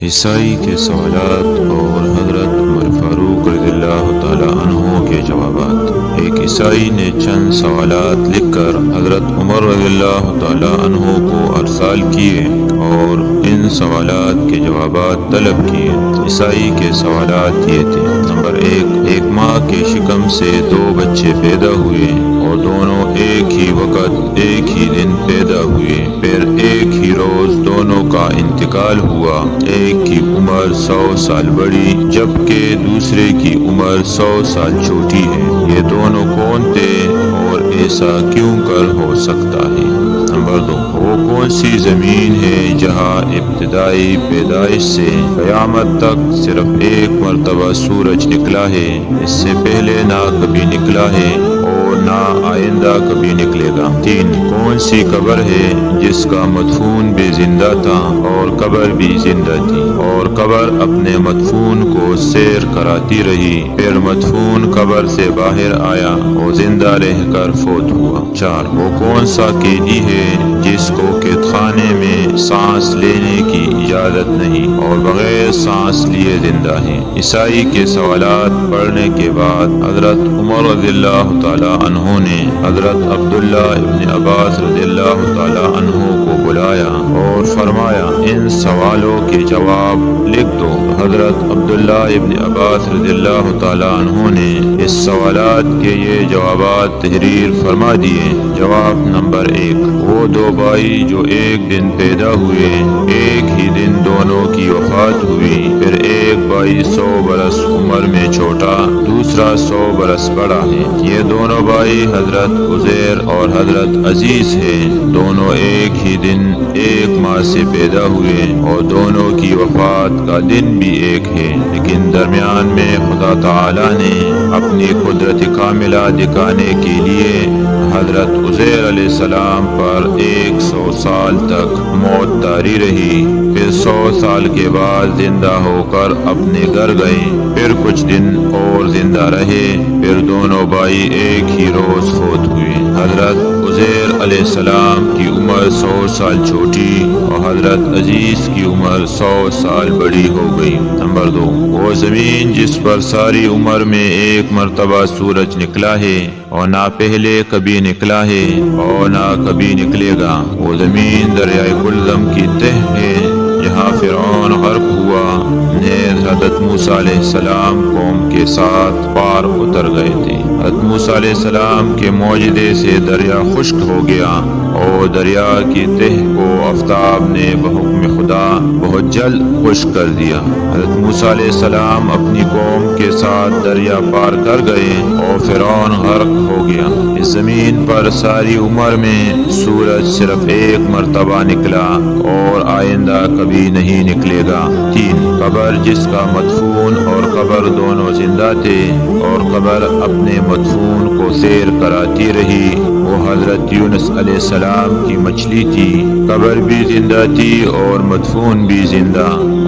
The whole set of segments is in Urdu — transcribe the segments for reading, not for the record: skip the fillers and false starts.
عیسائی کے سوالات اور حضرت عمر فاروق رضی اللہ تعالیٰ عنہ کے جوابات۔ ایک عیسائی نے چند سوالات لکھ کر حضرت عمر رضی اللہ تعالیٰ عنہ کو ارسال کیے اور ان سوالات کے جوابات طلب کیے۔ عیسائی کے سوالات یہ تھے: نمبر 1، ایک ماں کے شکم سے 2 بچے پیدا ہوئے اور دونوں ایک ہی وقت ایک ہی دن پیدا ہوئے، پھر ایک ہی روز دونوں کا انتقال ہوا۔ ایک کی عمر 100 سال بڑی جبکہ دوسرے کی عمر 100 سال چھوٹی ہے، یہ دونوں کون تھے اور ایسا کیوں کر ہو سکتا ہے؟ نمبر 2، وہ کون سی زمین ہے جہاں ابتدائی پیدائش سے قیامت تک صرف ایک مرتبہ سورج نکلا ہے، اس سے پہلے نہ کبھی نکلا ہے اور نہ آئندہ کبھی نکلے گا؟ 3، کون سی قبر ہے جس کا مدفون بھی زندہ تھا اور قبر بھی زندہ تھی اور قبر اپنے مدفون کو سیر کراتی رہی، پھر مدفون قبر سے باہر آیا اور زندہ رہ کر فوت ہوا؟ 4، وہ کون سا قیدی ہے جس کو قید خانے میں سانس لینے کی اجازت نہیں اور بغیر سانس لیے زندہ ہے؟ عیسائی کے سوالات پڑھنے کے بعد حضرت عمر رضی اللہ تعالیٰ عنہ نے حضرت عبداللہ ابن عباس رضی اللہ تعالیٰ عنہ کو بلایا اور فرمایا ان سوالوں کے جواب لکھ دو۔ حضرت عبداللہ ابن عباس رضی اللہ تعالیٰ عنہ نے اس سوالات کے یہ جوابات تحریر فرما دیے۔ جواب نمبر 1، وہ 2 بھائی جو ایک دن پیدا ہوئے، ایک ہی دن دونوں کی وفات ہوئی، پھر ایک بھائی 100 برس عمر میں چھوٹا، دوسرا 100 برس بڑا ہے، یہ دونوں بھائی حضرت عزیر اور حضرت عزیز ہیں، دونوں ایک ہی دن ایک ماں سے پیدا ہوئے اور دونوں کی وفات کا دن بھی ایک ہے، لیکن درمیان میں خدا تعالی نے اپنی قدرت کاملہ دکھانے کے لیے حضرت عزیر علیہ السلام پر 100 سال تک موت طاری رہی، پھر 100 سال کے بعد زندہ ہو کر اپنے گھر گئے، پھر کچھ دن اور زندہ رہے، پھر دونوں بھائی ایک ہی روز فوت ہوئے۔ حضرت عزیر علیہ السلام کی عمر 100 سال چھوٹی اور حضرت عزیز کی عمر 100 سال بڑی ہو گئی۔ نمبر 2، وہ زمین جس پر ساری عمر میں ایک مرتبہ سورج نکلا ہے اور نہ پہلے کبھی نکلا ہے اور نہ کبھی نکلے گا، وہ زمین دریائے کلزم کی تہ ہے جہاں فرعون غرق ہوا، نیز حضرت موسیٰ علیہ السلام قوم کے ساتھ پار اتر گئے تھے۔ حضرت موسیٰ علیہ السلام کے معجزے سے دریا خشک ہو گیا اور دریا کی تہ کو آفتاب نے بحکم خدا بہت جلد خشک کر دیا۔ حضرت موسیٰ علیہ السلام اپنی قوم کے ساتھ دریا پار کر گئے اور فرعون غرق ہو گیا۔ اس زمین پر ساری عمر میں سورج صرف ایک مرتبہ نکلا اور آئندہ کبھی نہیں نکلے گا۔ 3، قبر جس کا مدفون اور قبر دونوں زندہ تھے اور قبر اپنے مدفون کو سیر کراتی رہی، وہ حضرت یونس علیہ السلام کی مچھلی تھی، قبر بھی زندہ تھی اور مدفون بھی زندہ،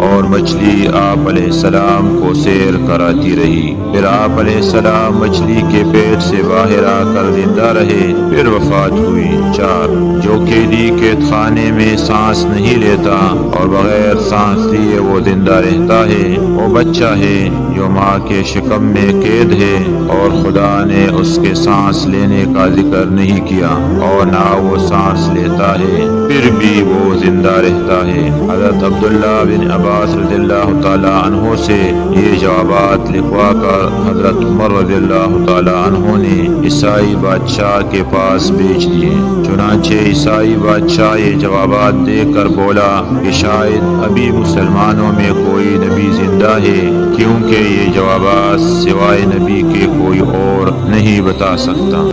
اور مچھلی آپ علیہ السلام کو سیر کراتی رہی، پھر آپ علیہ السلام مچھلی کے پیٹ سے باہر آ کر زندہ رہے، پھر وفات ہوئی۔ 4، جو قیدی قید خانے میں سانس نہیں لیتا اور بغیر سانس لیے وہ زندہ رہتا ہے، وہ بچہ ہے جو ماں کے شکم میں قید ہے اور خدا نے اس کے سانس لینے کا ذکر نہیں کیا اور نہ وہ سانس لیتا ہے، پھر بھی وہ زندہ رہتا ہے۔ حضرت عبداللہ بن عباس رضی اللہ تعالیٰ عنہ سے یہ جوابات لکھوا کر حضرت عمر رضی اللہ تعالیٰ عنہ نے عیسائی بادشاہ کے پاس بھیج دیے۔ چنانچہ عیسائی بادشاہ یہ جوابات دے کر بولا کہ شاید ابھی مسلمانوں میں کوئی نبی زندہ ہے، کیونکہ یہ جوابات سوائے نبی کے کوئی اور نہیں بتا سکتا۔